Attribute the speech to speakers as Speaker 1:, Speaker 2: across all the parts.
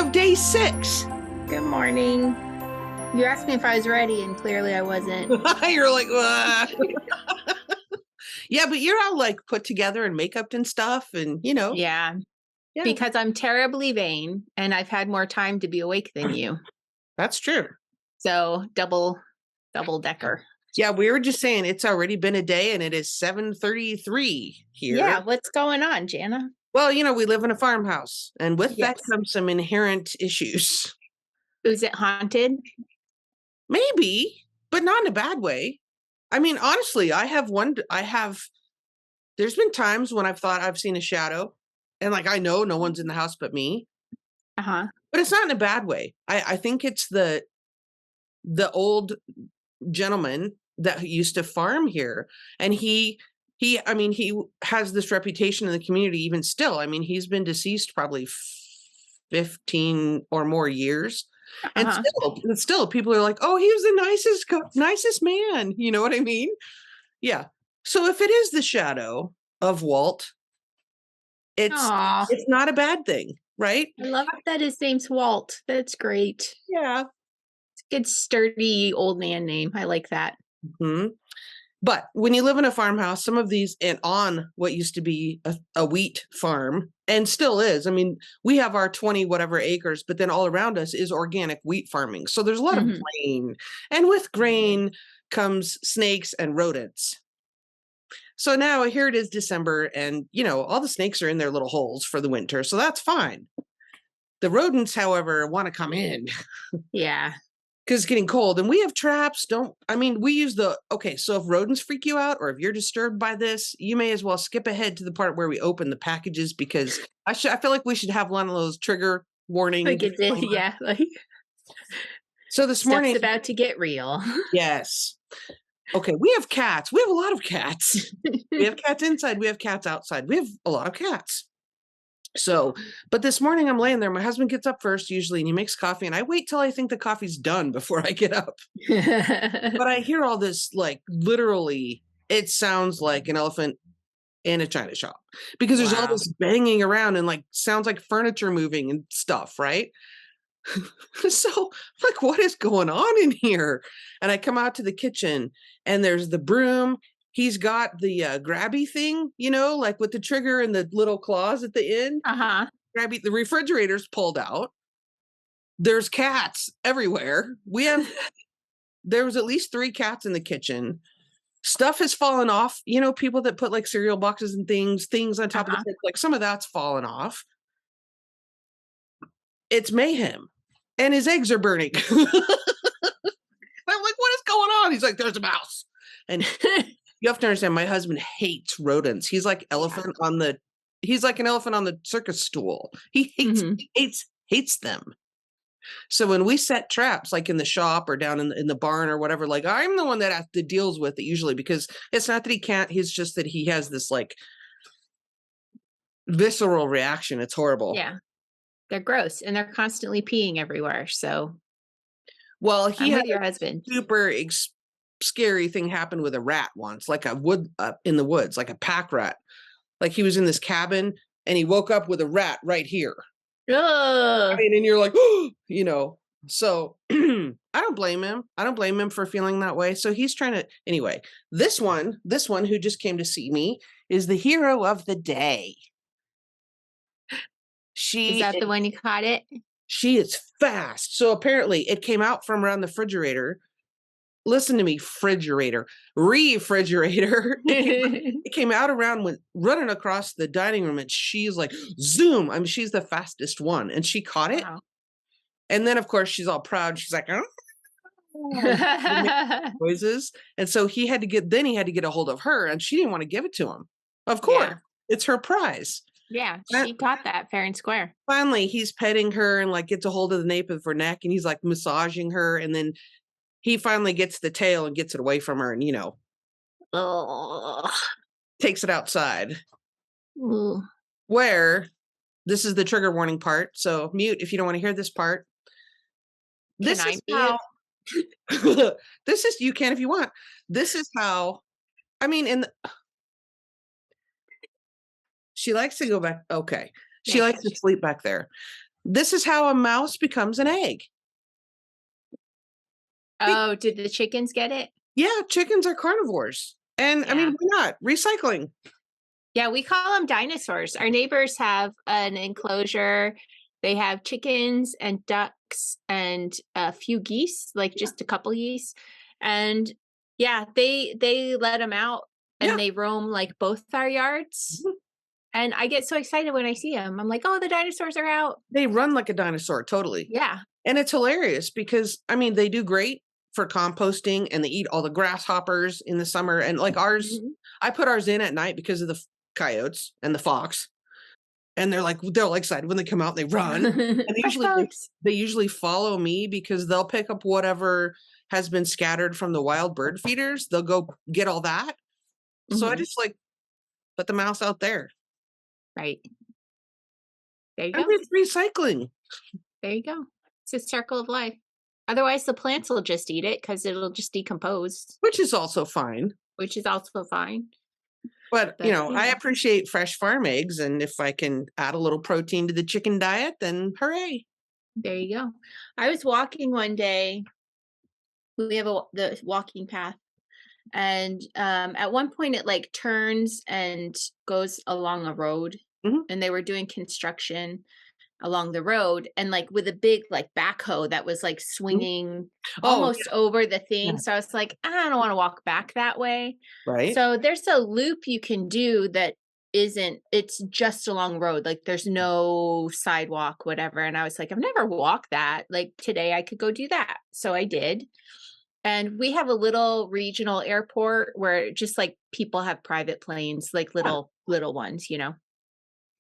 Speaker 1: of day 6.
Speaker 2: Good morning. You asked me if I was ready, and clearly I wasn't.
Speaker 1: You're like, yeah, but you're all like put together and makeup and stuff, and
Speaker 2: Yeah, because I'm terribly vain, and I've had more time to be awake than you.
Speaker 1: That's true.
Speaker 2: So double decker.
Speaker 1: Yeah, we were just saying it's already been a day, and it is 7:33 here.
Speaker 2: Yeah, what's going on, Jana?
Speaker 1: Well, we live in a farmhouse, and with that
Speaker 2: Yes.
Speaker 1: comes some inherent issues.
Speaker 2: Is it haunted?
Speaker 1: Maybe, but not in a bad way. I mean, honestly, there's been times when I've thought I've seen a shadow, and like I know no one's in the house but me.
Speaker 2: Uh-huh.
Speaker 1: But it's not in a bad way. I think it's the old gentleman that used to farm here, and he has this reputation in the community even still. I mean, he's been deceased probably 15 or more years. And still people are like, oh, he was the nicest man. You know what I mean? Yeah. So if it is the shadow of Walt, it's not a bad thing, right?
Speaker 2: I love that his name's Walt. That's great.
Speaker 1: Yeah.
Speaker 2: It's a good, sturdy old man name. I like that.
Speaker 1: Mm-hmm. But when you live in a farmhouse, some of these, and on what used to be a wheat farm, and still is. I mean, we have our 20 whatever acres, but then all around us is organic wheat farming. So there's a lot of grain. And with grain comes snakes and rodents. So now here it is December, and, all the snakes are in their little holes for the winter. So that's fine. The rodents, however, want to come in.
Speaker 2: Yeah.
Speaker 1: Because it's getting cold, and we have traps. We use so if rodents freak you out, or if you're disturbed by this, you may as well skip ahead to the part where we open the packages, because I feel like we should have one of those trigger warnings.
Speaker 2: Like it did, yeah.
Speaker 1: So this morning,
Speaker 2: stuff's about to get real.
Speaker 1: Yes. Okay, we have cats. We have a lot of cats. We have cats inside. We have cats outside. We have a lot of cats. So, but this morning I'm laying there. My husband gets up first usually, and he makes coffee, and I wait till I think the coffee's done before I get up. But I hear all this, like, literally, it sounds like an elephant in a china shop, because there's all this banging around and like sounds like furniture moving and stuff, right? So like, what is going on in here? And I come out to the kitchen, and there's the broom. He's got the grabby thing, like with the trigger and the little claws at the end. Grabby. The refrigerator's pulled out. There's cats everywhere. There was at least 3 cats in the kitchen. Stuff has fallen off. People that put like cereal boxes and things on top of the sink, like some of that's fallen off. It's mayhem. And his eggs are burning. I'm like, what is going on? He's like, there's a mouse. And you have to understand, my husband hates rodents. He's like an elephant on the circus stool. He hates them. So when we set traps, like in the shop or down in the barn or whatever, like I'm the one that deals with it usually, because it's not that he can't. He's just that he has this like visceral reaction. It's horrible.
Speaker 2: Yeah, they're gross, and they're constantly peeing everywhere. So,
Speaker 1: well, he had
Speaker 2: your husband.
Speaker 1: Super scary thing happened with a rat once, like in the woods, like a pack rat. Like he was in this cabin, and he woke up with a rat right here.
Speaker 2: Ugh.
Speaker 1: And you're like, so I don't blame him. I don't blame him for feeling that way. So he's trying to, anyway, this one who just came to see me is the hero of the day.
Speaker 2: Is that the one you caught it?
Speaker 1: She is fast. So apparently it came out from around the refrigerator. Listen to me, refrigerator. It came out around, went running across the dining room, and she's like, zoom. I mean, she's the fastest one, and she caught it. Wow. And then, of course, she's all proud. She's like, noises. And so he had to get a hold of her, and she didn't want to give it to him. Of course, it's her prize.
Speaker 2: Yeah, she caught that fair and square.
Speaker 1: Finally, he's petting her and like gets a hold of the nape of her neck, and he's like massaging her, and then he finally gets the tail and gets it away from her, and takes it outside.
Speaker 2: Ooh.
Speaker 1: Where this is the trigger warning part. So mute if you don't want to hear this part. This is how you can if you want. This is how, she likes to go back. Okay. She likes to sleep back there. this is how a mouse becomes an egg.
Speaker 2: Oh, did the chickens get it?
Speaker 1: Yeah, chickens are carnivores. And I mean, why not? Recycling.
Speaker 2: Yeah, we call them dinosaurs. Our neighbors have an enclosure. They have chickens and ducks and a few geese, like just a couple geese. And yeah, they let them out and they roam like both our yards.
Speaker 1: Mhm.
Speaker 2: And I get so excited when I see them. I'm like, oh, the dinosaurs are out.
Speaker 1: They run like a dinosaur, totally.
Speaker 2: Yeah.
Speaker 1: And it's hilarious because, I mean, they do great for composting and they eat all the grasshoppers in the summer. And like ours, I put ours in at night because of the coyotes and the fox. And they're excited when they come out, they run. And they usually follow me because they'll pick up whatever has been scattered from the wild bird feeders. They'll go get all that. So I just like put the mouse out there.
Speaker 2: Right. There you go.
Speaker 1: And it's recycling.
Speaker 2: There you go. It's a circle of life. Otherwise, the plants will just eat it because it'll just decompose.
Speaker 1: Which is also fine. But, you know, I appreciate fresh farm eggs. And if I can add a little protein to the chicken diet, then hooray.
Speaker 2: There you go. I was walking one day. We have the walking path. And at one point it like turns and goes along a road. And they were doing construction along the road and like with a big like backhoe that was like swinging almost over the thing. Yeah. So I was like, I don't want to walk back that way.
Speaker 1: Right.
Speaker 2: So there's a loop you can do that it's just along the road. Like there's no sidewalk, whatever. And I was like, I've never walked that. Like today I could go do that. So I did. And we have a little regional airport where just like people have private planes, like little ones, you know.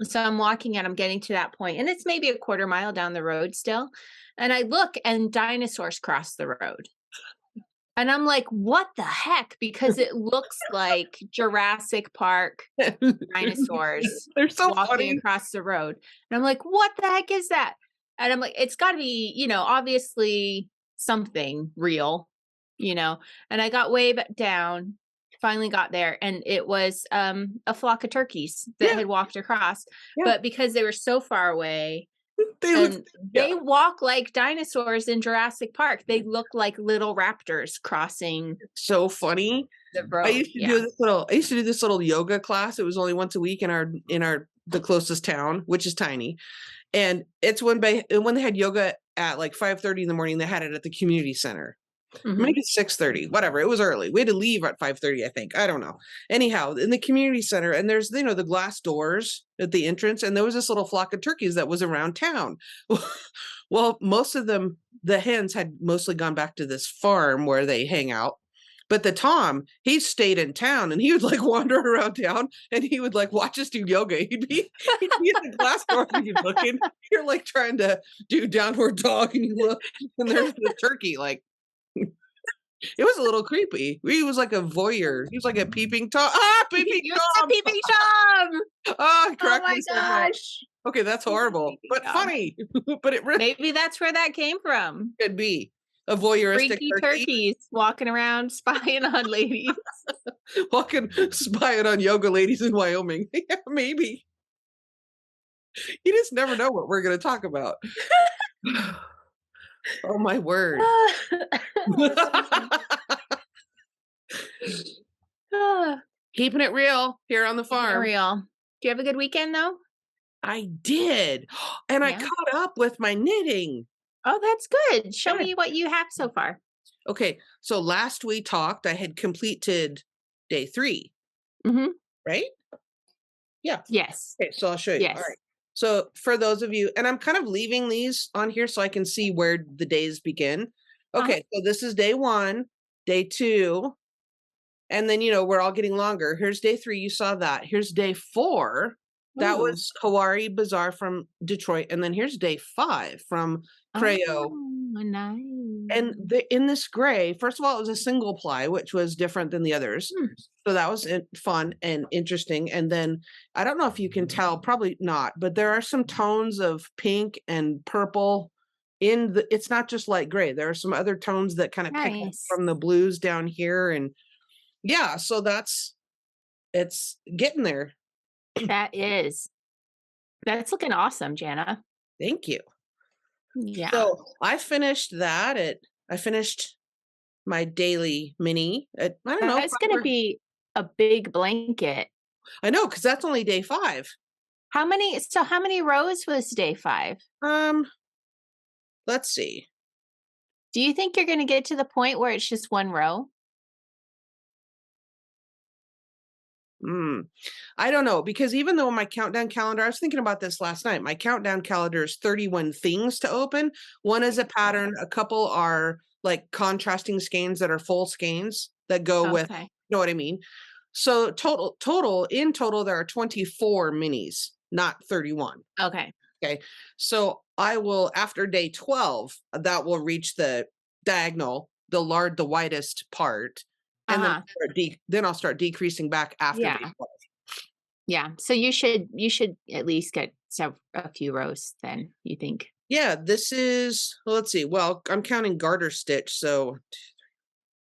Speaker 2: So I'm walking and I'm getting to that point and it's maybe a quarter mile down the road still. And I look and dinosaurs cross the road. And I'm like, what the heck? Because it looks like Jurassic Park dinosaurs.
Speaker 1: They're so
Speaker 2: walking
Speaker 1: funny
Speaker 2: across the road. And I'm like, what the heck is that? And I'm like, it's got to be, you know, obviously something real, you know. And I got way down, finally got there, and it was a flock of turkeys that had walked across. But because they were so far away, they walk like dinosaurs in Jurassic Park. They look like little raptors crossing.
Speaker 1: So funny.
Speaker 2: The road.
Speaker 1: I used to do this little yoga class. It was only once a week in the closest town, which is tiny. And it's when they had yoga at like 5:30 in the morning. They had it at the community center. Maybe 6:30, whatever. It was early. We had to leave at 5:30, I think. I don't know. Anyhow, in the community center, and there's, you know, the glass doors at the entrance, and there was this little flock of turkeys that was around town. Well, most of them, the hens had mostly gone back to this farm where they hang out. But the Tom, he stayed in town and he would like wander around town and he would like watch us do yoga. He'd be in the glass door and he'd be looking. You're like trying to do downward dog and you look and there's the turkey like. It was a little creepy. He was like a voyeur. He was like a peeping Tom. Peeping Tom!
Speaker 2: Peeping Tom!
Speaker 1: Oh
Speaker 2: my gosh.
Speaker 1: Okay, that's horrible, but funny. But it really
Speaker 2: maybe that's where that came from.
Speaker 1: Could be a voyeuristic
Speaker 2: freaky turkeys walking around spying on ladies.
Speaker 1: Spying on yoga ladies in Wyoming. Yeah, maybe. You just never know what we're going to talk about. Oh my word. Keeping it real here on the farm.
Speaker 2: Real. Do you have a good weekend though?
Speaker 1: I did. And I caught up with my knitting.
Speaker 2: Oh, that's good. Show me what you have so far.
Speaker 1: Okay. So last we talked, I had completed day 3. Right? Yeah.
Speaker 2: Yes.
Speaker 1: Okay. So I'll show you.
Speaker 2: Yes.
Speaker 1: All right. So for those of you, and I'm kind of leaving these on here so I can see where the days begin. Okay, so this is day 1, day 2, and then, you know, we're all getting longer. Here's day 3, you saw that. Here's day 4. That was Hawari Bazaar from Detroit. And then here's day 5 from Creo.
Speaker 2: Oh, nice.
Speaker 1: And in this gray, first of all, it was a single ply, which was different than the others. So that was fun and interesting. And then I don't know if you can tell, probably not, but there are some tones of pink and purple it's not just light gray. There are some other tones that kind of pick up from the blues down here. And yeah, so it's getting there.
Speaker 2: That's looking awesome, Jana.
Speaker 1: Thank you.
Speaker 2: Yeah.
Speaker 1: So I finished I finished my daily mini at, I don't know,
Speaker 2: That's gonna be a big blanket.
Speaker 1: I know, because that's only day 5.
Speaker 2: How many rows was day 5?
Speaker 1: Um, let's see.
Speaker 2: Do you think you're gonna get to the point where it's just 1 row?
Speaker 1: Mm, I don't know, because even though my countdown calendar, I was thinking about this last night. My countdown calendar is 31 things to open. One is a pattern. A couple are like contrasting skeins that are full skeins that go with,
Speaker 2: Okay.
Speaker 1: you know what I mean? So in total, there are 24 minis, not 31.
Speaker 2: Okay.
Speaker 1: Okay. So I will, after day 12, that will reach the diagonal, the widest part. And then
Speaker 2: Uh-huh.
Speaker 1: then I'll start decreasing back after day
Speaker 2: Yeah.
Speaker 1: 12.
Speaker 2: Yeah. So you should at least get a few rows then, you think?
Speaker 1: Yeah, this is, well, let's see. Well, I'm counting garter stitch. So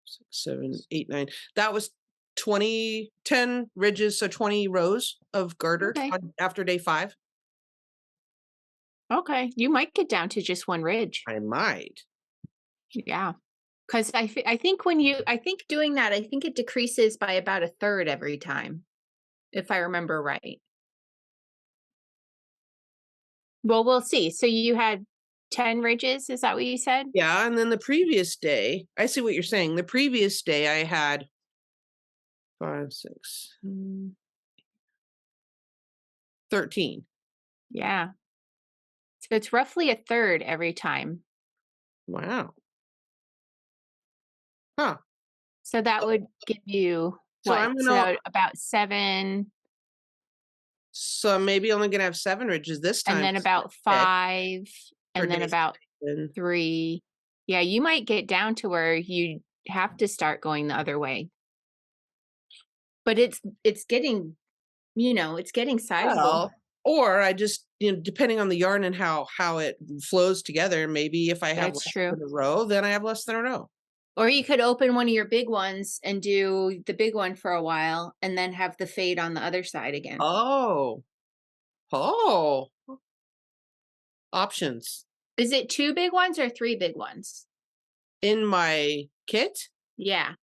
Speaker 1: 6, 7, 8, 9. That was 10 ridges. So 20 rows of garter
Speaker 2: Okay.
Speaker 1: after day 5.
Speaker 2: Okay. You might get down to just 1 ridge.
Speaker 1: I might.
Speaker 2: Yeah. 'Cause I think doing that, I think it decreases by about a third every time, if I remember right. Well, we'll see. So you had 10 ridges, is that what you said?
Speaker 1: Yeah. And then the previous day, I see what you're saying. The previous day I had 5, 6, 13.
Speaker 2: Yeah. So it's roughly a third every time.
Speaker 1: Wow. Huh.
Speaker 2: So that would give you
Speaker 1: So
Speaker 2: what?
Speaker 1: I'm gonna
Speaker 2: So about 7
Speaker 1: so I'm maybe only gonna have 7 ridges this
Speaker 2: and
Speaker 1: time
Speaker 2: then about
Speaker 1: instead
Speaker 2: 5
Speaker 1: for
Speaker 2: and then
Speaker 1: day
Speaker 2: about
Speaker 1: 7.
Speaker 2: 3. Yeah, you might get down to where you have to start going the other way. But it's getting, it's getting sizable.
Speaker 1: Well, or I just, depending on the yarn and how it flows together, maybe if I have
Speaker 2: That's
Speaker 1: less
Speaker 2: true.
Speaker 1: than a row, then I have less than a row.
Speaker 2: Or you could open one of your big ones and do the big one for a while and then have the fade on the other side again.
Speaker 1: Oh. Oh. Options.
Speaker 2: Is it 2 big ones or 3 big ones?
Speaker 1: In my kit,
Speaker 2: Yeah,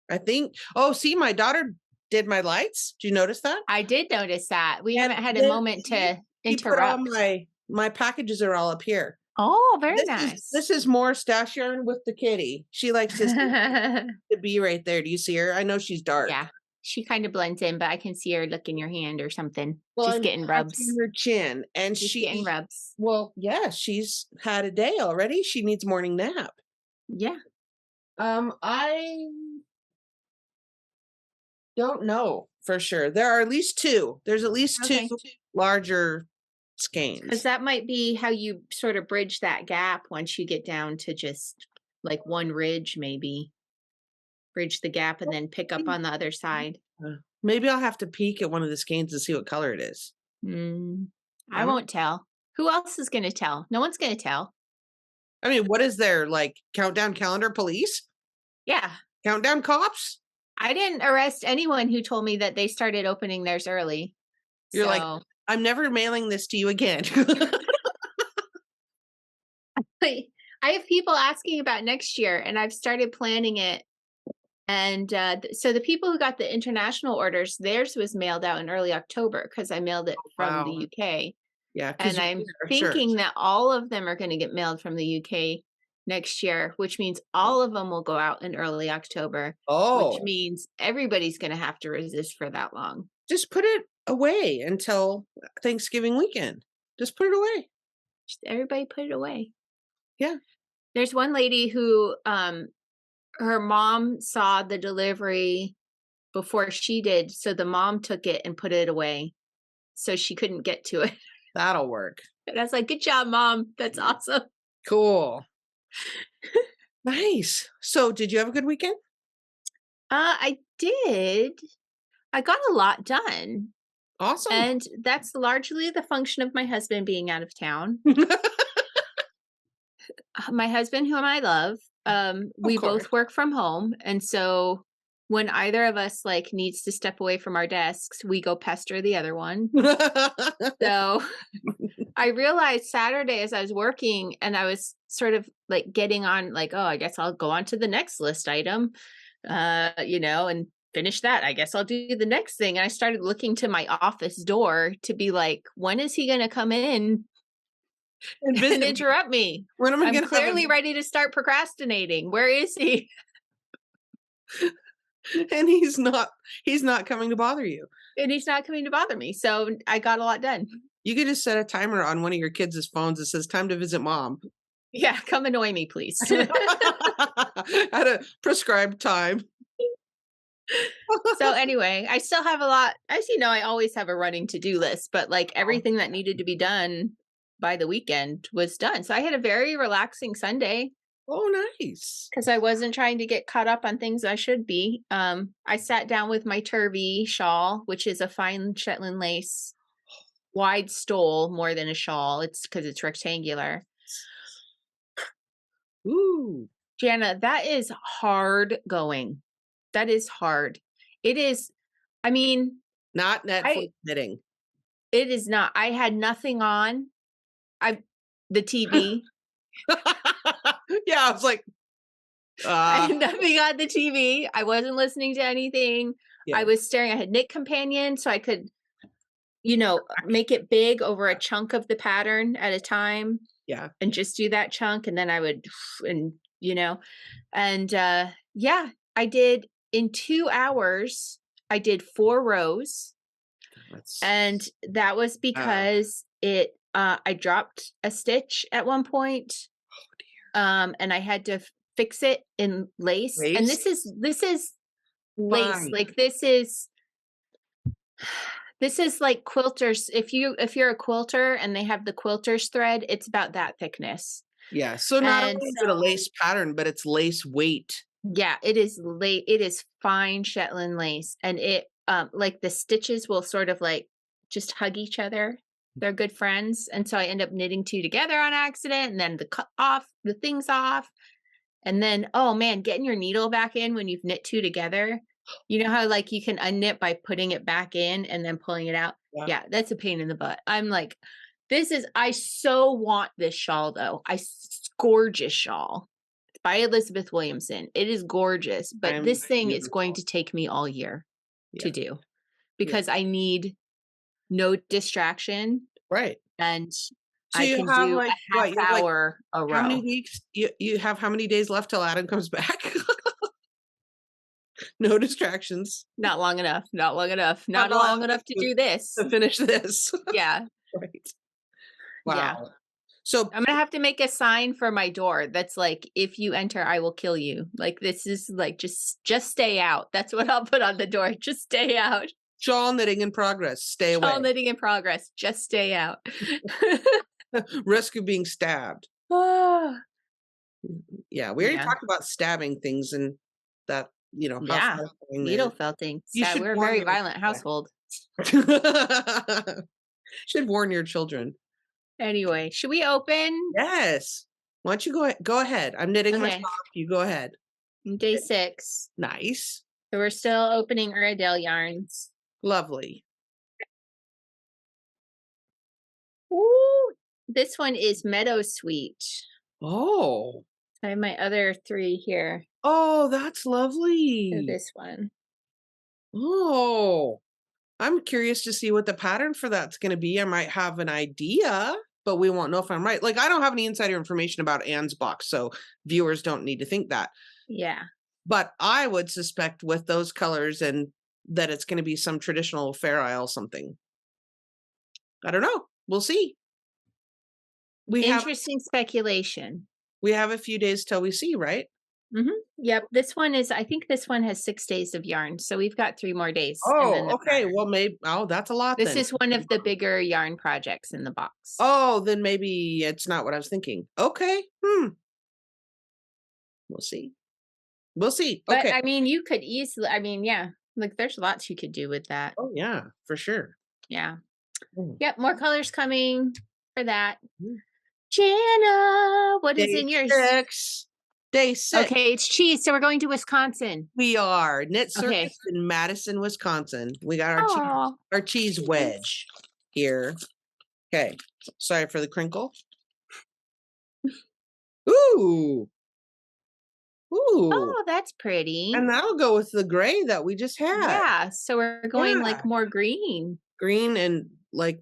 Speaker 1: I think, oh, see, my daughter did my lights. Do you notice that?
Speaker 2: I did notice that. We
Speaker 1: And
Speaker 2: haven't had a
Speaker 1: then
Speaker 2: moment
Speaker 1: see,
Speaker 2: to
Speaker 1: he put all
Speaker 2: interrupt.
Speaker 1: my packages are all up here.
Speaker 2: Oh, very
Speaker 1: This
Speaker 2: nice.
Speaker 1: is more stash yarn with the kitty. She likes to be right there. Do you see her? I know she's dark.
Speaker 2: Yeah, she kind of blends in, but I can see her licking your hand or something.
Speaker 1: Well,
Speaker 2: Just
Speaker 1: I'm
Speaker 2: getting
Speaker 1: scratching
Speaker 2: rubs.
Speaker 1: her chin, and
Speaker 2: Just getting rubs.
Speaker 1: well, yeah, she's had a day already. She needs morning nap.
Speaker 2: Yeah.
Speaker 1: I don't know for sure. There are at least 2. There's at least 2
Speaker 2: Okay.
Speaker 1: larger
Speaker 2: Because
Speaker 1: skeins.
Speaker 2: that might be how you sort of bridge that gap once you get down to just like 1 ridge, maybe. Bridge the gap and then pick up on the other side.
Speaker 1: Maybe I'll have to peek at one of the skeins to see what color it is.
Speaker 2: I
Speaker 1: I'm
Speaker 2: won't tell. Who else is gonna tell? No one's gonna tell.
Speaker 1: I mean, what is there, like, countdown calendar police?
Speaker 2: Yeah.
Speaker 1: Countdown cops?
Speaker 2: I didn't arrest anyone who told me that they started opening theirs early.
Speaker 1: You're like,
Speaker 2: So
Speaker 1: "I'm never mailing this to you again."
Speaker 2: I have people asking about next year and I've started planning it. And so the people who got the international orders, theirs was mailed out in early October because I mailed it from the
Speaker 1: Wow.
Speaker 2: UK.
Speaker 1: Yeah, 'cause
Speaker 2: And
Speaker 1: you're
Speaker 2: I'm
Speaker 1: there, sure.
Speaker 2: thinking that all of them are going to get mailed from the UK next year, which means all of them will go out in early October, which
Speaker 1: Oh,
Speaker 2: means everybody's going to have to resist for that long.
Speaker 1: just put it away until Thanksgiving weekend. Just put it away.
Speaker 2: Just everybody put it away.
Speaker 1: Yeah.
Speaker 2: There's one lady who her mom saw the delivery before she did, so the mom took it and put it away so she couldn't get to it.
Speaker 1: That'll work.
Speaker 2: And I was like, "Good job, mom. That's awesome."
Speaker 1: Cool. Nice. So, did you have a good weekend?
Speaker 2: I did. I got a lot done.
Speaker 1: Awesome.
Speaker 2: And that's largely the function of my husband being out of town. My husband, whom I love, we
Speaker 1: course.
Speaker 2: both work from home. And so when either of us like needs to step away from our desks, we go pester the other one. So I realized Saturday as I was working and I was sort of like getting on like, oh, I guess I'll go on to the next list item, and finish that. I guess I'll do the next thing. And I started looking to my office door to be like, when is he going to come in
Speaker 1: And
Speaker 2: and
Speaker 1: visit.
Speaker 2: interrupt me?
Speaker 1: When am I
Speaker 2: I'm
Speaker 1: gonna
Speaker 2: clearly ready to start procrastinating. Where is he?
Speaker 1: And he's not coming to bother you.
Speaker 2: And he's not coming to bother me. So I got a lot done.
Speaker 1: You could just set a timer on one of your kids' phones that says time to visit mom.
Speaker 2: Yeah, come annoy me, please.
Speaker 1: At a prescribed time.
Speaker 2: So anyway, I still have a lot. As you know, I always have a running to-do list, but like everything that needed to be done by the weekend was done. So I had a very relaxing Sunday
Speaker 1: Oh, nice.
Speaker 2: because I wasn't trying to get caught up on things I should be. I sat down with my Turvy shawl, which is a fine Shetland lace, wide stole more than a shawl. It's because it's rectangular.
Speaker 1: Ooh.
Speaker 2: Jana, that is hard going. That is hard. It is. I mean,
Speaker 1: Not Netflix knitting.
Speaker 2: it is not. I had nothing on. The TV.
Speaker 1: Yeah, I was like,
Speaker 2: I had nothing on the TV. I wasn't listening to anything.
Speaker 1: yeah.
Speaker 2: I was staring. I had Knit Companion, so I could, make it big over a chunk of the pattern at a time.
Speaker 1: Yeah.
Speaker 2: And just do that chunk, and then I would, I did in 2 hours. I did 4 rows, and that was because I dropped a stitch at one point.
Speaker 1: Oh dear.
Speaker 2: And I had to fix it in lace. And this is lace.
Speaker 1: Fine.
Speaker 2: Like this is like quilters. If you're a quilter and they have the quilter's thread, it's about that thickness.
Speaker 1: Yeah. So not only is it a lace pattern, but it's lace weight.
Speaker 2: Yeah, it is it is fine Shetland lace, and it like the stitches will sort of like just hug each other. They're good friends, and so I end up knitting 2 together on accident, and then the things off, and then oh man, getting your needle back in when you've knit 2 together. You know how like you can unknit by putting it back in and then pulling it out. Yeah, that's a pain in the butt. I'm like, I so want this shawl though. Gorgeous shawl. It's by Elizabeth Williamson. It is gorgeous, but this thing is going to take me all year to do because I need no distraction.
Speaker 1: Right.
Speaker 2: And
Speaker 1: So
Speaker 2: I can do like a half hour a row.
Speaker 1: How many weeks? You have how many days left till Adam comes back? No distractions.
Speaker 2: Not long enough. Not long enough. Not long enough to do this.
Speaker 1: To finish this.
Speaker 2: Yeah.
Speaker 1: Right. Wow.
Speaker 2: Yeah.
Speaker 1: So
Speaker 2: I'm gonna have to make a sign for my door that's like, if you enter, I will kill you. Like this is like just stay out. That's what I'll put on the door. Just stay out.
Speaker 1: Shawl knitting in progress. Stay away.
Speaker 2: Shawl knitting in progress. Just stay out.
Speaker 1: Risk of being stabbed.
Speaker 2: Yeah,
Speaker 1: we already talked about stabbing things and that,
Speaker 2: needle felting. We're a very violent household.
Speaker 1: Should warn your children.
Speaker 2: Anyway, should we open?
Speaker 1: Yes. Why don't you go ahead? I'm knitting my sock. You go ahead.
Speaker 2: Day 6.
Speaker 1: Nice.
Speaker 2: So we're still opening Uradale Yarns.
Speaker 1: Lovely.
Speaker 2: Ooh, this one is Meadow Sweet.
Speaker 1: Oh.
Speaker 2: I have my other 3 here.
Speaker 1: Oh, that's lovely.
Speaker 2: So this one.
Speaker 1: Oh. I'm curious to see what the pattern for that's going to be. I might have an idea, but we won't know if I'm right. Like, I don't have any insider information about Anne's box, so viewers don't need to think that.
Speaker 2: Yeah.
Speaker 1: But I would suspect with those colors and that it's going to be some traditional Fair Isle something. I don't know. We'll see.
Speaker 2: Interesting speculation.
Speaker 1: We have a few days till we see, right?
Speaker 2: Mm-hmm. Yep. I think this one has 6 days of yarn. So we've got 3 more days.
Speaker 1: Oh, okay. Well, maybe, that's a lot.
Speaker 2: This is one of the bigger yarn projects in the box.
Speaker 1: Oh, then maybe it's not what I was thinking. Okay. We'll see. Okay.
Speaker 2: But I mean, you could easily, like there's lots you could do with that.
Speaker 1: Oh yeah, for sure.
Speaker 2: Yeah. Yep. More colors coming for that. Jana, what is in your
Speaker 1: Day 6.
Speaker 2: Okay, it's cheese. So we're going to Wisconsin.
Speaker 1: We are Knit Circus in Madison, Wisconsin. We got our cheese wedge here. Okay. Sorry for the crinkle. Ooh. Ooh.
Speaker 2: Oh, that's pretty.
Speaker 1: And that'll go with the gray that we just had.
Speaker 2: Yeah, so we're going like more green.
Speaker 1: Green and like,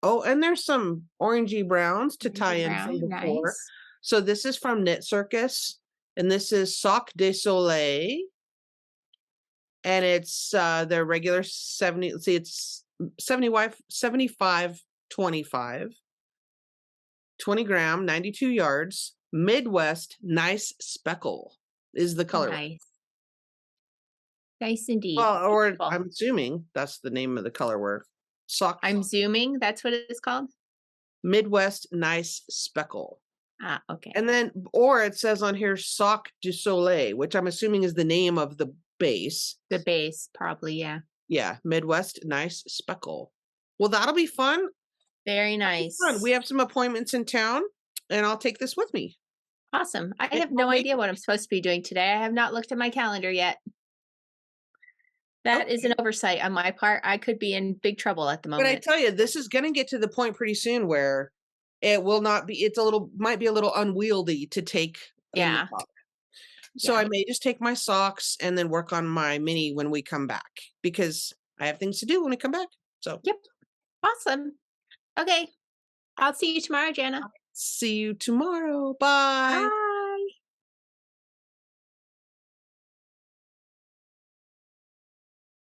Speaker 1: oh, and there's some orangey browns to tie in from
Speaker 2: Brown,
Speaker 1: before.
Speaker 2: nice.
Speaker 1: So this is from Knit Circus, and this is Sock de Soleil. And it's their regular 70, let's see, it's 75, 25, 20 gram, 92 yards, Midwest Nice Speckle is the color.
Speaker 2: Nice. Nice indeed.
Speaker 1: Well, or
Speaker 2: Beautiful.
Speaker 1: I'm assuming that's the name of the color sock.
Speaker 2: I'm zooming. That's what it is called?
Speaker 1: Midwest Nice Speckle.
Speaker 2: Ah, okay.
Speaker 1: And then, or it says on here Sock du Soleil, which I'm assuming is the name of the base.
Speaker 2: The base, probably, yeah.
Speaker 1: Yeah, Midwest Nice Speckle. Well, that'll be fun.
Speaker 2: Very nice.
Speaker 1: Fun. We have some appointments in town, and I'll take this with me.
Speaker 2: Awesome. I have no idea what I'm supposed to be doing today. I have not looked at my calendar yet. That is an oversight on my part. I could be in big trouble at the moment.
Speaker 1: But I tell you, this is going to get to the point pretty soon where it will not be, might be a little unwieldy to take.
Speaker 2: Yeah.
Speaker 1: So I may just take my socks and then work on my mini when we come back, because I have things to do when we come back. So,
Speaker 2: yep. Awesome. Okay. I'll see you tomorrow, Jana.
Speaker 1: See you tomorrow. Bye.
Speaker 2: Bye.